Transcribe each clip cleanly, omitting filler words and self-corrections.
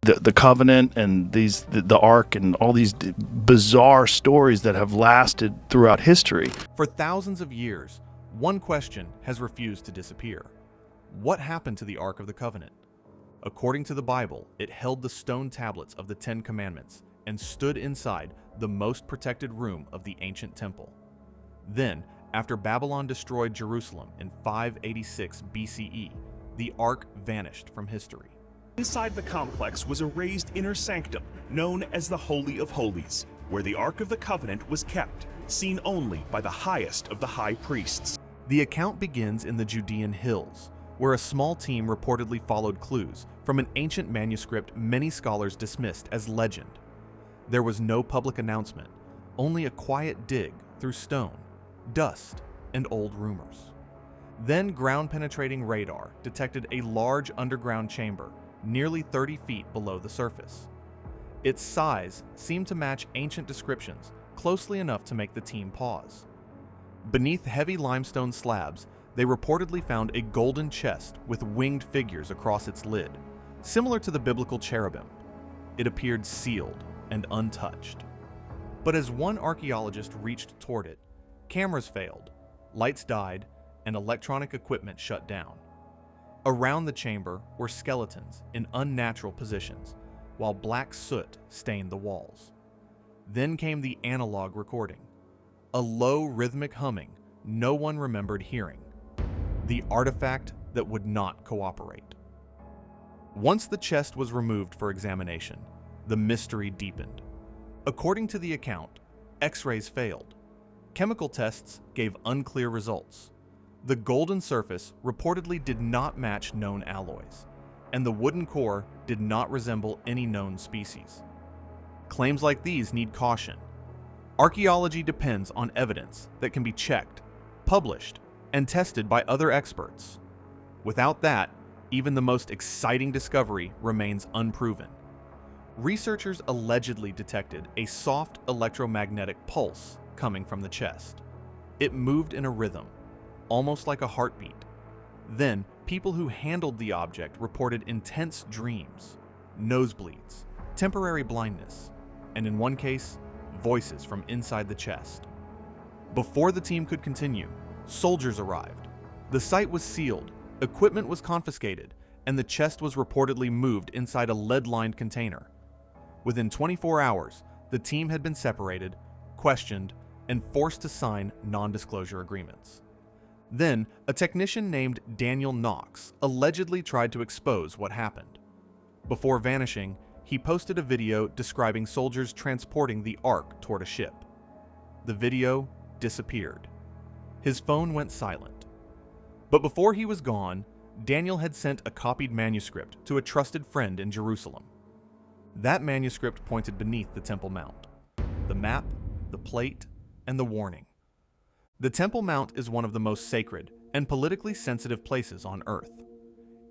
the covenant and the ark and all these bizarre stories that have lasted throughout history. For thousands of years, one question has refused to disappear. What happened to the Ark of the Covenant? According to the Bible, it held the stone tablets of the Ten Commandments and stood inside the most protected room of the ancient temple. Then, after Babylon destroyed Jerusalem in 586 BCE, the Ark vanished from history. Inside the complex was a raised inner sanctum known as the Holy of Holies, where the Ark of the Covenant was kept, seen only by the highest of the high priests. The account begins in the Judean hills, where a small team reportedly followed clues from an ancient manuscript many scholars dismissed as legend. There was no public announcement, only a quiet dig through stone, dust, and old rumors. Then ground-penetrating radar detected a large underground chamber nearly 30 feet below the surface. Its size seemed to match ancient descriptions closely enough to make the team pause. Beneath heavy limestone slabs, they reportedly found a golden chest with winged figures across its lid, similar to the biblical cherubim. It appeared sealed and untouched. But as one archaeologist reached toward it, cameras failed, lights died, and electronic equipment shut down. Around the chamber were skeletons in unnatural positions, while black soot stained the walls. Then came the analog recording, a low rhythmic humming no one remembered hearing, the artifact that would not cooperate. Once the chest was removed for examination, the mystery deepened. According to the account, X-rays failed. Chemical tests gave unclear results. The golden surface reportedly did not match known alloys, and the wooden core did not resemble any known species. Claims like these need caution. Archaeology depends on evidence that can be checked, published, and tested by other experts. Without that, even the most exciting discovery remains unproven. Researchers allegedly detected a soft electromagnetic pulse coming from the chest. It moved in a rhythm, almost like a heartbeat. Then, people who handled the object reported intense dreams, nosebleeds, temporary blindness, and in one case, voices from inside the chest. Before the team could continue, soldiers arrived. The site was sealed, equipment was confiscated, and the chest was reportedly moved inside a lead-lined container. Within 24 hours, the team had been separated, questioned, and forced to sign non-disclosure agreements. Then, a technician named Daniel Knox allegedly tried to expose what happened. Before vanishing, he posted a video describing soldiers transporting the Ark toward a ship. The video disappeared. His phone went silent. But before he was gone, Daniel had sent a copied manuscript to a trusted friend in Jerusalem. That manuscript pointed beneath the Temple Mount: the map, the plate, and the warning. The Temple Mount is one of the most sacred and politically sensitive places on Earth.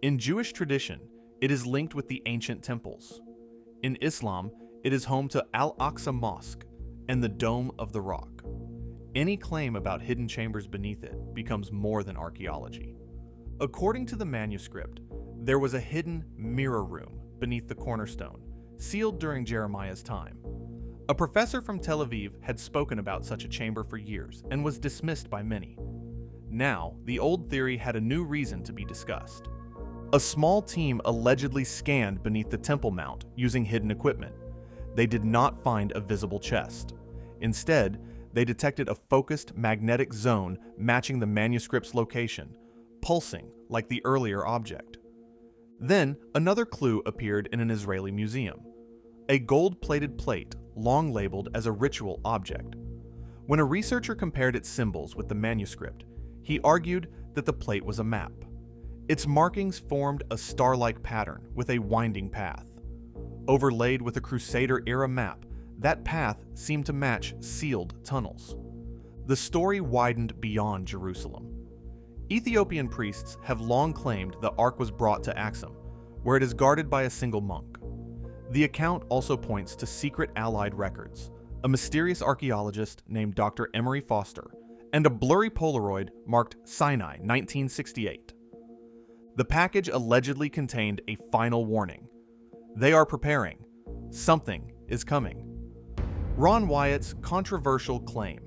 In Jewish tradition, it is linked with the ancient temples. In Islam, it is home to Al-Aqsa Mosque and the Dome of the Rock. Any claim about hidden chambers beneath it becomes more than archaeology. According to the manuscript, there was a hidden mirror room beneath the cornerstone, sealed during Jeremiah's time. A professor from Tel Aviv had spoken about such a chamber for years and was dismissed by many. Now, the old theory had a new reason to be discussed. A small team allegedly scanned beneath the Temple Mount using hidden equipment. They did not find a visible chest. Instead, they detected a focused magnetic zone matching the manuscript's location, pulsing like the earlier object. Then, another clue appeared in an Israeli museum: a gold-plated plate long labeled as a ritual object. When a researcher compared its symbols with the manuscript, he argued that the plate was a map. Its markings formed a star-like pattern with a winding path. Overlaid with a Crusader-era map, that path seemed to match sealed tunnels. The story widened beyond Jerusalem. Ethiopian priests have long claimed the Ark was brought to Axum, where it is guarded by a single monk. The account also points to secret Allied records, a mysterious archaeologist named Dr. Emery Foster, and a blurry Polaroid marked Sinai 1968. The package allegedly contained a final warning: They are preparing. Something is coming. Ron Wyatt's controversial claim.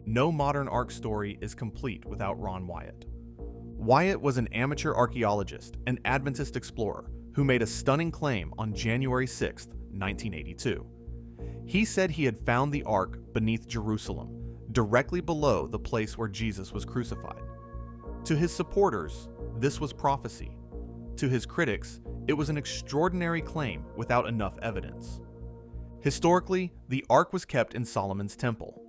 No modern Ark story is complete without Ron Wyatt. Wyatt was an amateur archaeologist and Adventist explorer who made a stunning claim on January 6, 1982. He said he had found the Ark beneath Jerusalem, directly below the place where Jesus was crucified. To his supporters, this was prophecy. To his critics, it was an extraordinary claim without enough evidence. Historically, the Ark was kept in Solomon's temple.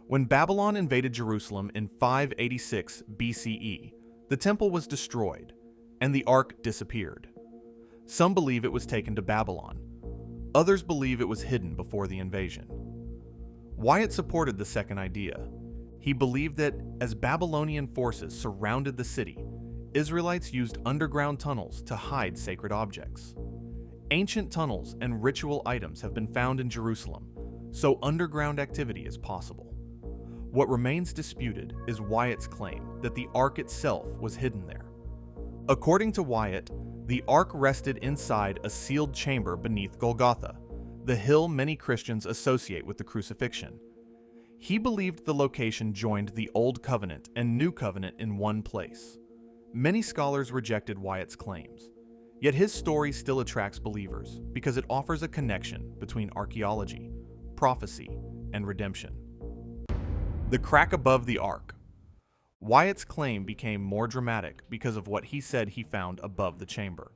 When Babylon invaded Jerusalem in 586 BCE, the temple was destroyed, and the Ark disappeared. Some believe it was taken to Babylon. Others believe it was hidden before the invasion. Wyatt supported the second idea. He believed that as Babylonian forces surrounded the city, Israelites used underground tunnels to hide sacred objects. Ancient tunnels and ritual items have been found in Jerusalem, so underground activity is possible. What remains disputed is Wyatt's claim that the Ark itself was hidden there. According to Wyatt, the Ark rested inside a sealed chamber beneath Golgotha, the hill many Christians associate with the crucifixion. He believed the location joined the Old Covenant and New Covenant in one place. Many scholars rejected Wyatt's claims, yet his story still attracts believers because it offers a connection between archaeology, prophecy, and redemption. The crack above the Ark. Wyatt's claim became more dramatic because of what he said he found above the chamber.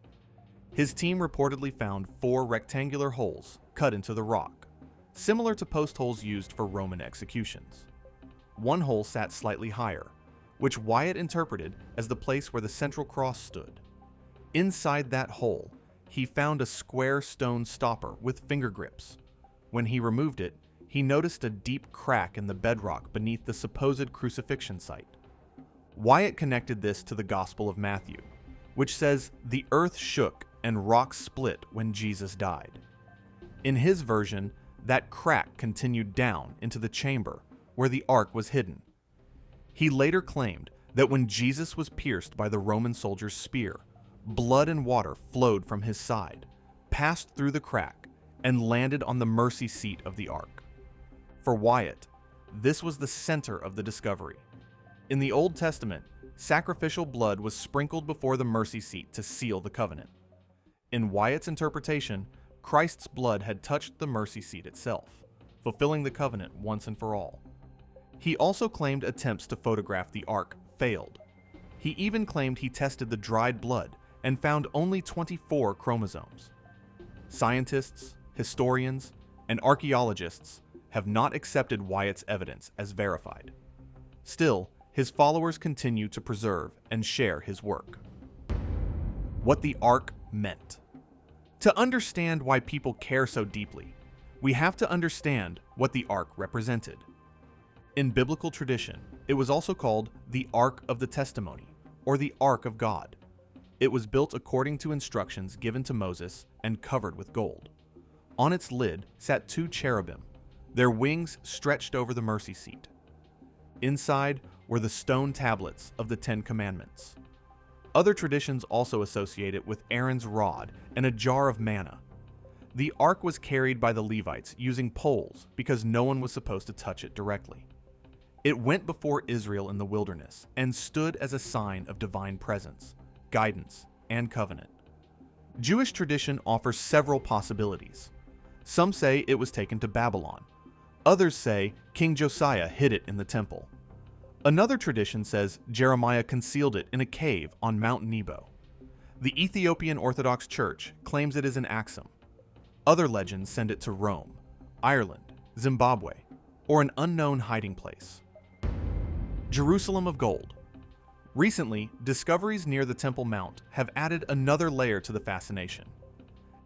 His team reportedly found 4 rectangular holes cut into the rock, similar to post holes used for Roman executions. One hole sat slightly higher, which Wyatt interpreted as the place where the central cross stood. Inside that hole, he found a square stone stopper with finger grips. When he removed it, he noticed a deep crack in the bedrock beneath the supposed crucifixion site. Wyatt connected this to the Gospel of Matthew, which says the earth shook and rocks split when Jesus died. In his version, that crack continued down into the chamber where the Ark was hidden. He later claimed that when Jesus was pierced by the Roman soldier's spear, blood and water flowed from his side, passed through the crack, and landed on the mercy seat of the Ark. For Wyatt, this was the center of the discovery. In the Old Testament, sacrificial blood was sprinkled before the mercy seat to seal the covenant. In Wyatt's interpretation, Christ's blood had touched the mercy seat itself, fulfilling the covenant once and for all. He also claimed attempts to photograph the Ark failed. He even claimed he tested the dried blood and found only 24 chromosomes. Scientists, historians, and archaeologists have not accepted Wyatt's evidence as verified. Still, his followers continue to preserve and share his work. What the Ark meant. To understand why people care so deeply, we have to understand what the Ark represented. In biblical tradition, it was also called the Ark of the Testimony, or the Ark of God. It was built according to instructions given to Moses and covered with gold. On its lid sat 2 cherubim, their wings stretched over the mercy seat. Inside were the stone tablets of the 10 Commandments. Other traditions also associate it with Aaron's rod and a jar of manna. The Ark was carried by the Levites using poles because no one was supposed to touch it directly. It went before Israel in the wilderness and stood as a sign of divine presence, guidance, and covenant. Jewish tradition offers several possibilities. Some say it was taken to Babylon. Others say King Josiah hid it in the temple. Another tradition says Jeremiah concealed it in a cave on Mount Nebo. The Ethiopian Orthodox Church claims it is in Axum. Other legends send it to Rome, Ireland, Zimbabwe, or an unknown hiding place. Jerusalem of Gold. Recently, discoveries near the Temple Mount have added another layer to the fascination.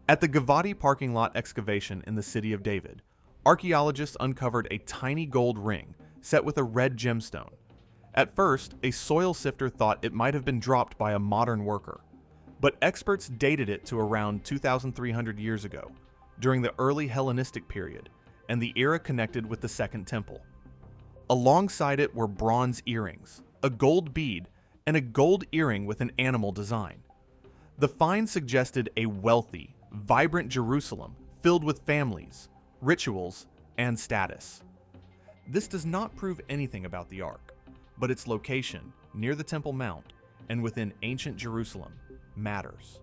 At the Givati parking lot excavation in the city of David, archaeologists uncovered a tiny gold ring set with a red gemstone. At first, a soil sifter thought it might have been dropped by a modern worker, but experts dated it to around 2,300 years ago, during the early Hellenistic period, and the era connected with the Second Temple. Alongside it were bronze earrings, a gold bead, and a gold earring with an animal design. The find suggested a wealthy, vibrant Jerusalem filled with families, rituals, and status. This does not prove anything about the Ark, but its location near the Temple Mount and within ancient Jerusalem matters.